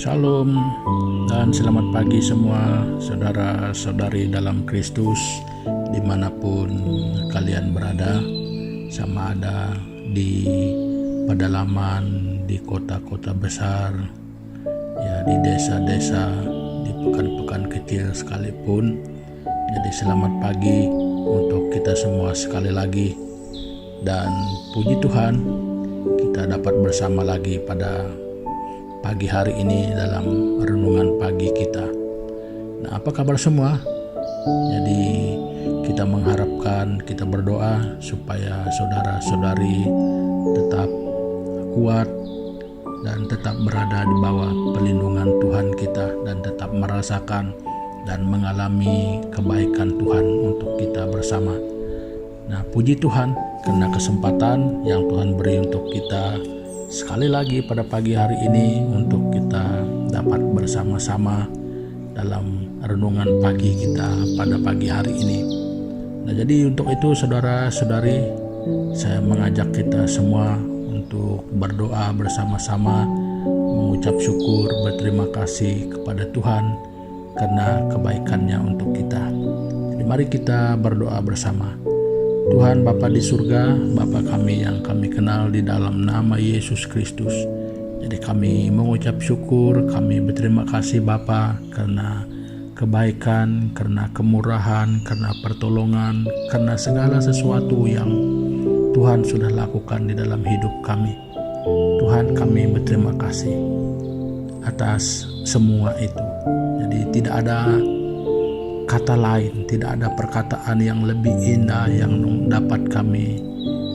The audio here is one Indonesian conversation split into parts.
Shalom dan selamat pagi semua saudara-saudari dalam Kristus dimanapun kalian berada, sama ada di pedalaman, di kota-kota besar, ya di desa-desa, di pekan-pekan kecil sekalipun. Jadi selamat pagi untuk kita semua sekali lagi, dan puji Tuhan kita dapat bersama lagi pada pagi hari ini dalam renungan pagi kita. Nah, apa kabar semua? Jadi kita mengharapkan, kita berdoa supaya saudara-saudari tetap kuat dan tetap berada di bawah perlindungan Tuhan kita, dan tetap merasakan dan mengalami kebaikan Tuhan untuk kita bersama. Nah, puji Tuhan karena kesempatan yang Tuhan beri untuk kita sekali lagi pada pagi hari ini untuk kita dapat bersama-sama dalam renungan pagi kita pada pagi hari ini. Nah, jadi untuk itu saudara-saudari, saya mengajak kita semua untuk berdoa bersama-sama, mengucap syukur, berterima kasih kepada Tuhan karena kebaikannya untuk kita. Jadi mari kita berdoa bersama. Tuhan Bapa di surga, Bapa kami yang kami kenal di dalam nama Yesus Kristus. Jadi kami mengucap syukur, kami berterima kasih Bapa karena kebaikan, karena kemurahan, karena pertolongan, karena segala sesuatu yang Tuhan sudah lakukan di dalam hidup kami. Tuhan, kami berterima kasih atas semua itu. Jadi tidak ada kata lain, tidak ada perkataan yang lebih indah yang dapat kami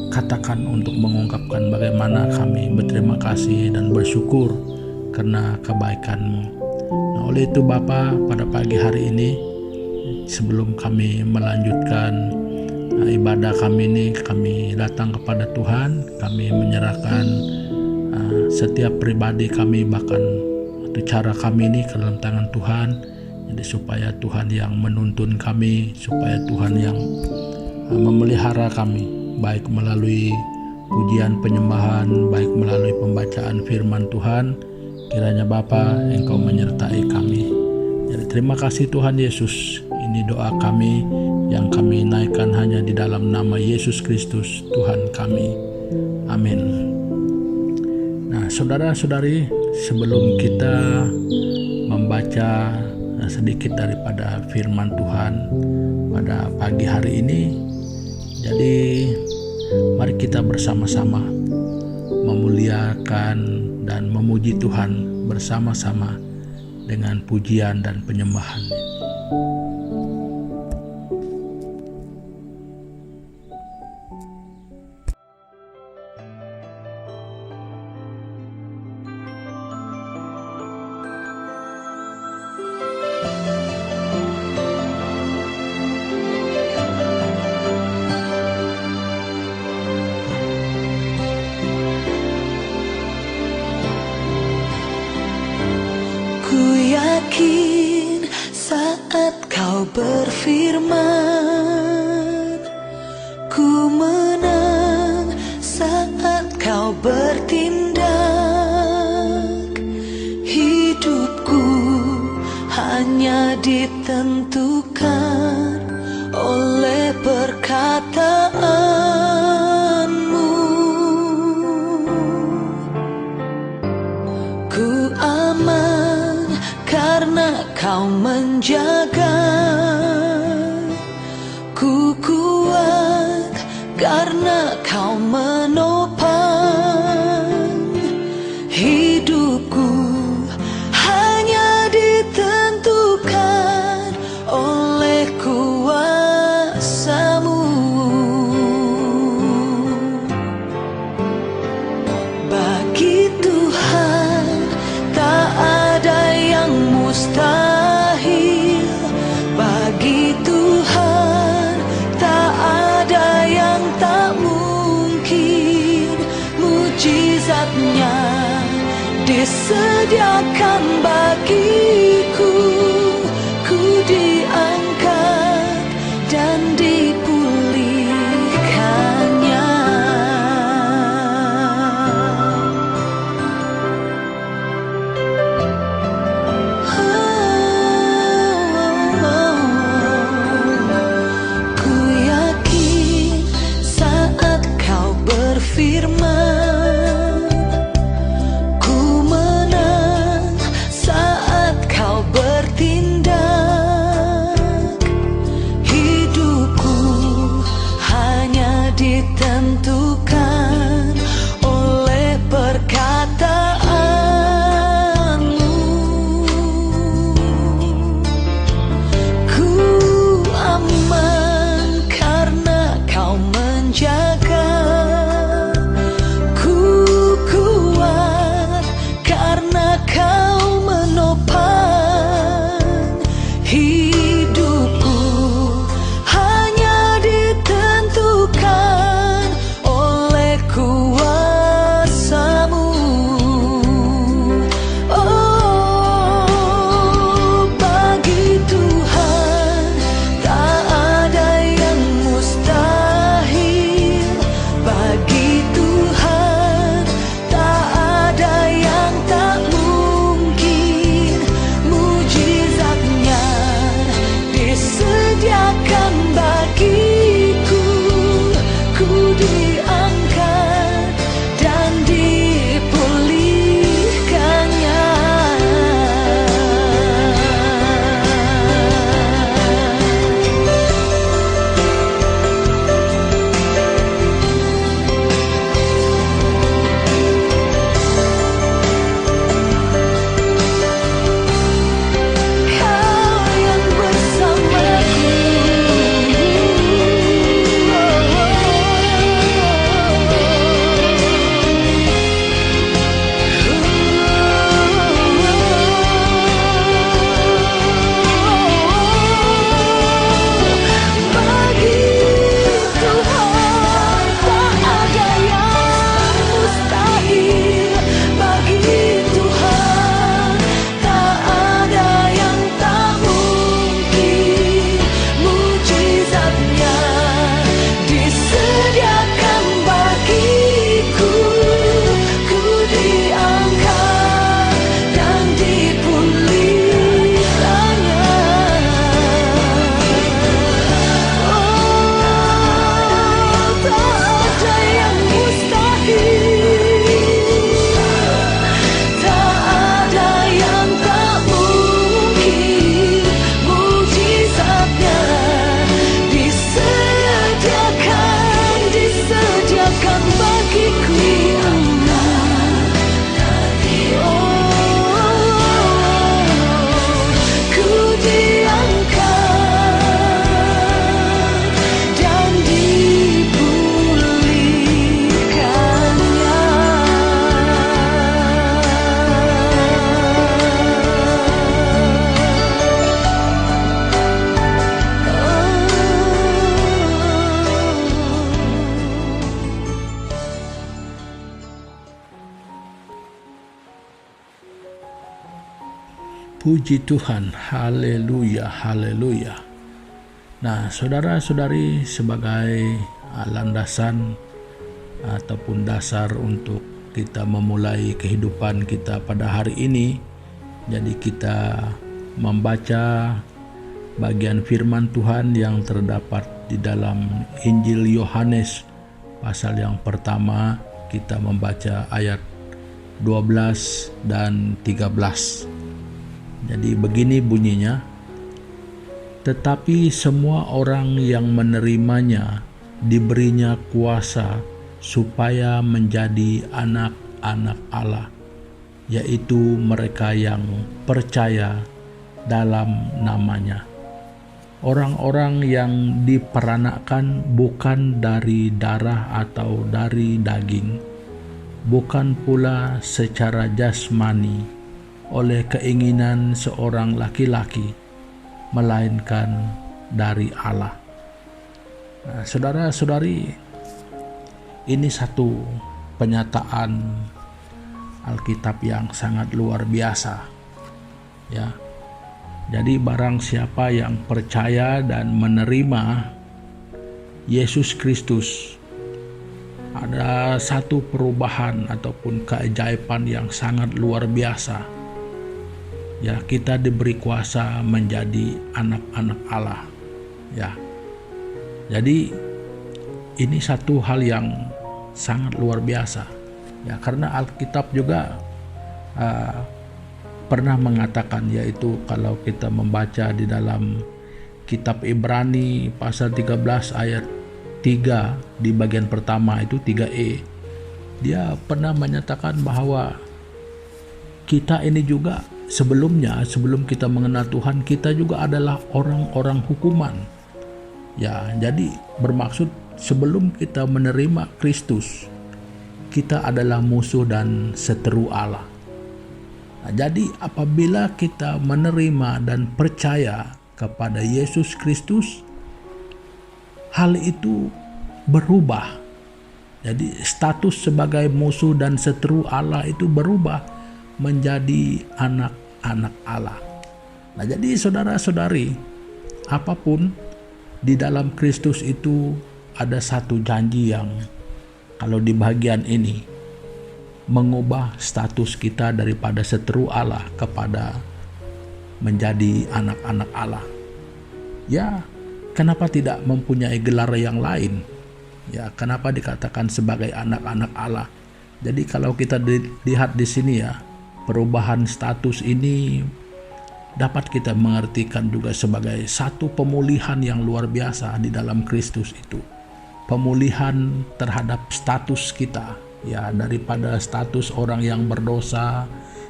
katakan untuk mengungkapkan bagaimana kami berterima kasih dan bersyukur karena kebaikan-Mu. Nah, oleh itu Bapa, pada pagi hari ini sebelum kami melanjutkan ibadah kami ini, kami datang kepada Tuhan, kami menyerahkan setiap pribadi kami, bahkan cara kami ini ke dalam tangan Tuhan. Jadi supaya Tuhan yang menuntun kami, supaya Tuhan yang memelihara kami, baik melalui pujian penyembahan, baik melalui pembacaan firman Tuhan. Kiranya Bapa, Engkau menyertai kami. Jadi terima kasih Tuhan Yesus. Ini doa kami yang kami naikkan hanya di dalam nama Yesus Kristus Tuhan kami. Amin. Nah, saudara-saudari, sebelum kita membaca sedikit daripada firman Tuhan pada pagi hari ini, jadi mari kita bersama-sama memuliakan dan memuji Tuhan bersama-sama dengan pujian dan penyembahan. Yakin saat Kau berfirman, ku menang saat Kau bertindak. Hidupku hanya ditentukan oleh perkataan-Mu. Ku aman karena Kau menjaga, ku kuat karena Kau menopang. Hidupku hanya ditentukan oleh kuasa-Mu. Bagi Tuhan tak ada yang mustahil, bagi Tuhan tak ada yang tak mungkin. Mujizat-Nya disediakan bagiku, ku diangkat dan dipulihkannya. Puji Tuhan, haleluya, haleluya. Nah, saudara-saudari, sebagai landasan ataupun dasar untuk kita memulai kehidupan kita pada hari ini, jadi kita membaca bagian firman Tuhan yang terdapat di dalam Injil Yohanes pasal yang pertama. Kita membaca ayat 12 dan 13. Jadi begini bunyinya, tetapi semua orang yang menerimanya diberinya kuasa supaya menjadi anak-anak Allah, yaitu mereka yang percaya dalam namanya. Orang-orang yang diperanakkan bukan dari darah atau dari daging, bukan pula secara jasmani oleh keinginan seorang laki-laki, melainkan dari Allah. Nah, saudara-saudari, ini satu penyataan Alkitab yang sangat luar biasa, ya. Jadi barang siapa yang percaya dan menerima Yesus Kristus, ada satu perubahan ataupun keajaiban yang sangat luar biasa. Ya, kita diberi kuasa menjadi anak-anak Allah. Ya. Jadi ini satu hal yang sangat luar biasa. Ya, karena Alkitab juga pernah mengatakan, yaitu kalau kita membaca di dalam kitab Ibrani pasal 13 ayat 3 di bagian pertama itu 3e, dia pernah menyatakan bahwa kita ini juga sebelumnya, sebelum kita mengenal Tuhan, kita juga adalah orang-orang hukuman. Ya, jadi bermaksud sebelum kita menerima Kristus, kita adalah musuh dan seteru Allah. Nah, jadi apabila kita menerima dan percaya kepada Yesus Kristus, hal itu berubah. Jadi status sebagai musuh dan seteru Allah itu berubah menjadi anak-anak Allah. Nah, jadi saudara-saudari, apapun di dalam Kristus itu ada satu janji yang kalau di bagian ini mengubah status kita daripada seteru Allah kepada menjadi anak-anak Allah. Ya, kenapa tidak mempunyai gelar yang lain? Ya, kenapa dikatakan sebagai anak-anak Allah? Jadi kalau kita lihat di sini ya, perubahan status ini dapat kita mengartikan juga sebagai satu pemulihan yang luar biasa di dalam Kristus itu. Pemulihan terhadap status kita, ya, daripada status orang yang berdosa,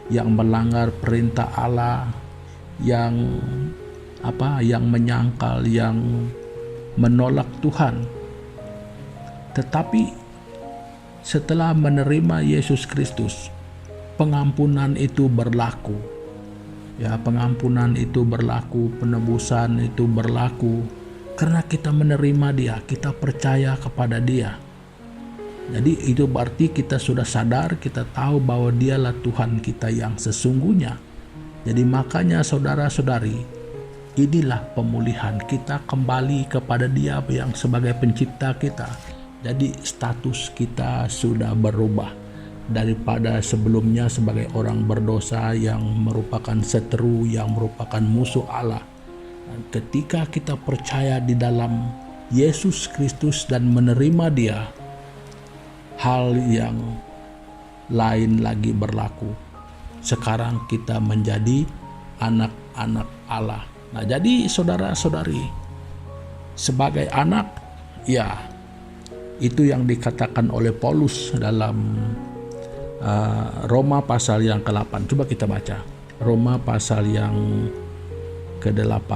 yang melanggar perintah Allah, yang menyangkal, yang menolak Tuhan. Tetapi setelah menerima Yesus Kristus, pengampunan itu berlaku. Ya, pengampunan itu berlaku, penebusan itu berlaku karena kita menerima Dia, kita percaya kepada Dia. Jadi itu berarti kita sudah sadar, kita tahu bahwa Dialah Tuhan kita yang sesungguhnya. Jadi makanya saudara-saudari, inilah pemulihan, kita kembali kepada Dia yang sebagai pencipta kita. Jadi status kita sudah berubah daripada sebelumnya sebagai orang berdosa yang merupakan seteru, yang merupakan musuh Allah. Ketika kita percaya di dalam Yesus Kristus dan menerima Dia, hal yang lain lagi berlaku. Sekarang kita menjadi anak-anak Allah. Nah, jadi saudara-saudari, sebagai anak, ya, itu yang dikatakan oleh Paulus dalam Roma pasal yang ke-8. Coba kita baca Roma pasal yang ke-8.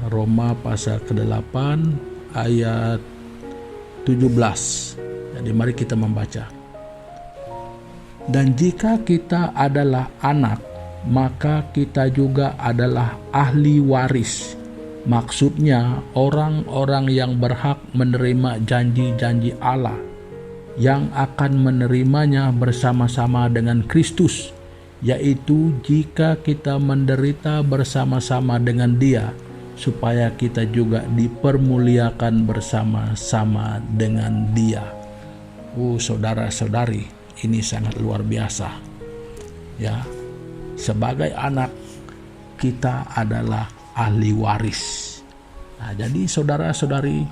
Roma pasal ke-8 ayat 17. Jadi mari kita membaca. Dan jika kita adalah anak, maka kita juga adalah ahli waris. Maksudnya orang-orang yang berhak menerima janji-janji Allah, yang akan menerimanya bersama-sama dengan Kristus, yaitu jika kita menderita bersama-sama dengan Dia, supaya kita juga dipermuliakan bersama-sama dengan Dia. Saudara-saudari, ini sangat luar biasa. Ya, sebagai anak kita adalah ahli waris. Nah, jadi saudara-saudari,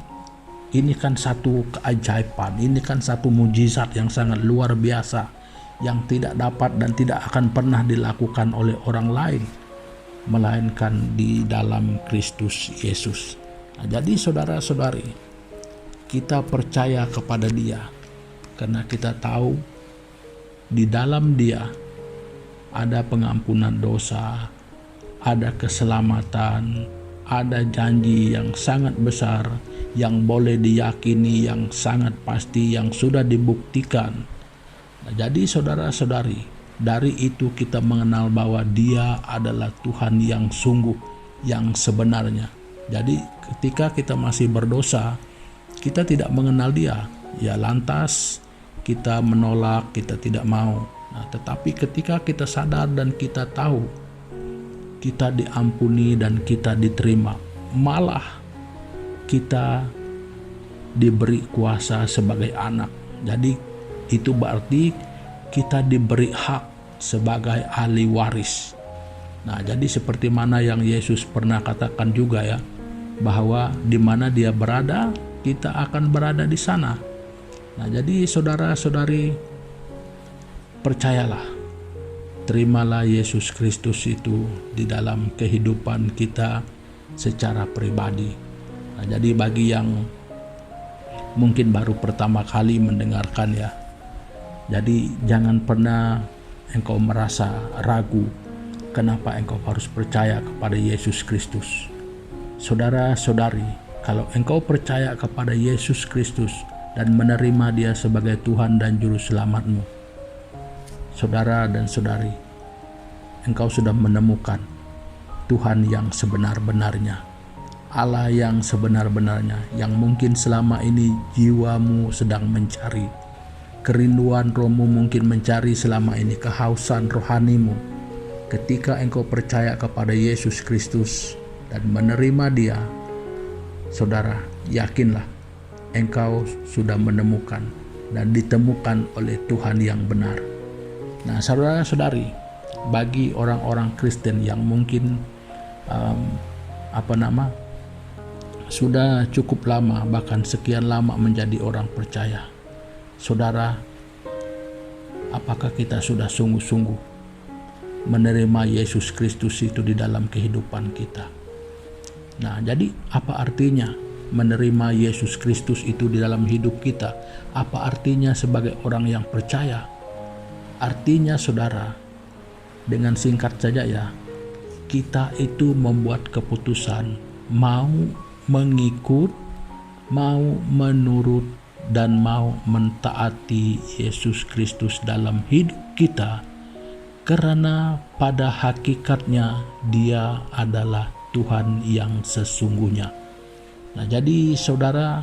ini kan satu keajaiban, ini kan satu mujizat yang sangat luar biasa, yang tidak dapat dan tidak akan pernah dilakukan oleh orang lain, melainkan di dalam Kristus Yesus. Nah, jadi saudara-saudari, kita percaya kepada Dia karena kita tahu di dalam Dia ada pengampunan dosa, ada keselamatan, ada janji yang sangat besar yang boleh diyakini, yang sangat pasti, yang sudah dibuktikan. Nah, jadi saudara-saudari, dari itu kita mengenal bahwa Dia adalah Tuhan yang sungguh, yang sebenarnya. Jadi ketika kita masih berdosa, kita tidak mengenal Dia, ya lantas kita menolak, kita tidak mau. Nah, tetapi ketika kita sadar dan kita tahu kita diampuni dan kita diterima, malah kita diberi kuasa sebagai anak. Jadi itu berarti kita diberi hak sebagai ahli waris. Nah, jadi seperti mana yang Yesus pernah katakan juga ya, bahwa di mana Dia berada, kita akan berada di sana. Nah, jadi saudara-saudari, percayalah, terimalah Yesus Kristus itu di dalam kehidupan kita secara pribadi. Nah, jadi bagi yang mungkin baru pertama kali mendengarkan ya, jadi jangan pernah engkau merasa ragu kenapa engkau harus percaya kepada Yesus Kristus. Saudara-saudari, kalau engkau percaya kepada Yesus Kristus dan menerima Dia sebagai Tuhan dan Juru Selamatmu, saudara dan saudari, engkau sudah menemukan Tuhan yang sebenar-benarnya, Allah yang sebenar-benarnya, yang mungkin selama ini jiwamu sedang mencari. Kerinduan rohmu mungkin mencari selama ini, kehausan rohanimu. Ketika engkau percaya kepada Yesus Kristus dan menerima Dia, saudara, yakinlah engkau sudah menemukan dan ditemukan oleh Tuhan yang benar. Nah, saudara-saudari, bagi orang-orang Kristen yang mungkin sudah cukup lama, bahkan sekian lama menjadi orang percaya, saudara, apakah kita sudah sungguh-sungguh menerima Yesus Kristus itu di dalam kehidupan kita? Nah, jadi apa artinya menerima Yesus Kristus itu di dalam hidup kita? Apa artinya sebagai orang yang percaya? Artinya, saudara, dengan singkat saja ya, kita itu membuat keputusan mau mengikut, mau menurut, dan mau mentaati Yesus Kristus dalam hidup kita, karena pada hakikatnya Dia adalah Tuhan yang sesungguhnya. Nah, jadi saudara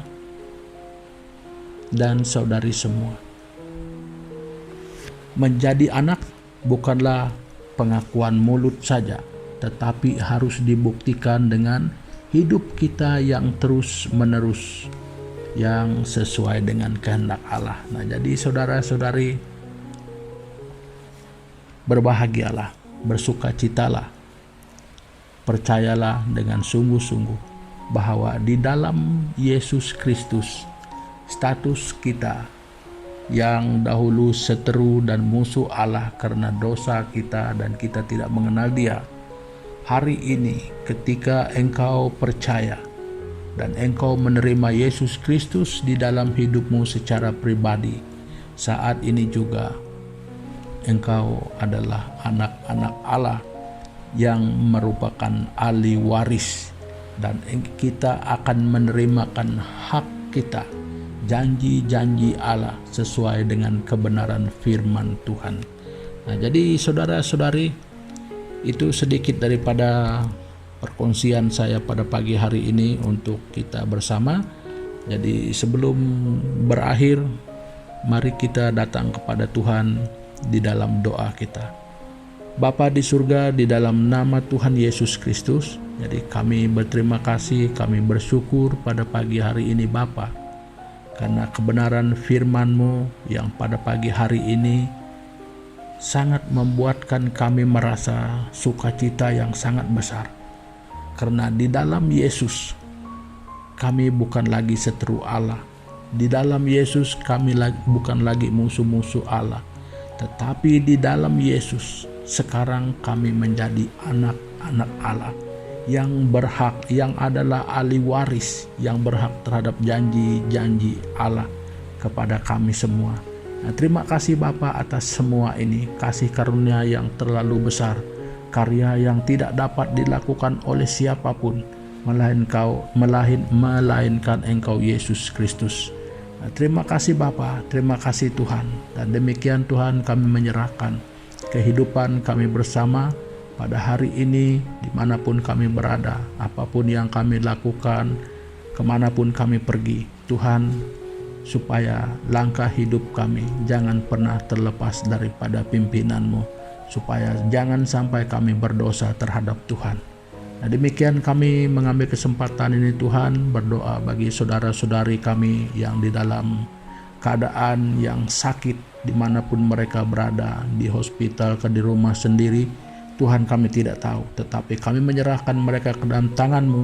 dan saudari semua, menjadi anak bukanlah pengakuan mulut saja, tetapi harus dibuktikan dengan hidup kita yang terus-menerus, yang sesuai dengan kehendak Allah. Nah, jadi saudara-saudari, berbahagialah, bersukacitalah, percayalah dengan sungguh-sungguh bahwa di dalam Yesus Kristus, status kita yang dahulu seteru dan musuh Allah karena dosa kita dan kita tidak mengenal Dia, hari ini ketika engkau percaya dan engkau menerima Yesus Kristus di dalam hidupmu secara pribadi, saat ini juga engkau adalah anak-anak Allah yang merupakan ahli waris, dan kita akan menerimakan hak kita, janji-janji Allah sesuai dengan kebenaran firman Tuhan. Nah, jadi saudara-saudari, itu sedikit daripada perkongsian saya pada pagi hari ini untuk kita bersama. Jadi sebelum berakhir, mari kita datang kepada Tuhan di dalam doa kita. Bapa di surga, di dalam nama Tuhan Yesus Kristus, jadi kami berterima kasih, kami bersyukur pada pagi hari ini Bapa, karena kebenaran firman-Mu yang pada pagi hari ini sangat membuatkan kami merasa sukacita yang sangat besar. Karena di dalam Yesus, kami bukan lagi seteru Allah. Di dalam Yesus kami bukan lagi musuh-musuh Allah. Tetapi di dalam Yesus, sekarang kami menjadi anak-anak Allah yang berhak, yang adalah ahli waris, yang berhak terhadap janji-janji Allah kepada kami semua. Nah, terima kasih Bapa atas semua ini, kasih karunia yang terlalu besar, karya yang tidak dapat dilakukan oleh siapapun, melainkan Engkau Yesus Kristus. Nah, terima kasih Bapa, terima kasih Tuhan. Dan demikian Tuhan kami menyerahkan kehidupan kami bersama pada hari ini, dimanapun kami berada, apapun yang kami lakukan, kemanapun kami pergi, Tuhan, supaya langkah hidup kami jangan pernah terlepas daripada pimpinan-Mu, supaya jangan sampai kami berdosa terhadap Tuhan. Nah, demikian kami mengambil kesempatan ini Tuhan, berdoa bagi saudara-saudari kami yang di dalam keadaan yang sakit, dimanapun mereka berada, di hospital ke di rumah sendiri. Tuhan, kami tidak tahu, tetapi kami menyerahkan mereka ke dalam tangan-Mu.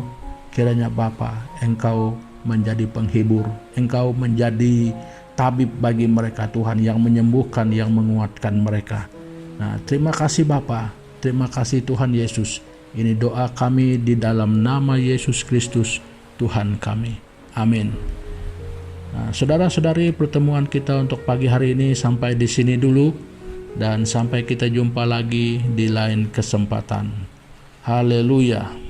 Kiranya Bapa, Engkau menjadi penghibur, Engkau menjadi tabib bagi mereka Tuhan, yang menyembuhkan, yang menguatkan mereka. Nah, terima kasih Bapa, terima kasih Tuhan Yesus. Ini doa kami di dalam nama Yesus Kristus Tuhan kami. Amin. Nah, saudara-saudari, pertemuan kita untuk pagi hari ini sampai di sini dulu, dan sampai kita jumpa lagi di lain kesempatan. Haleluya.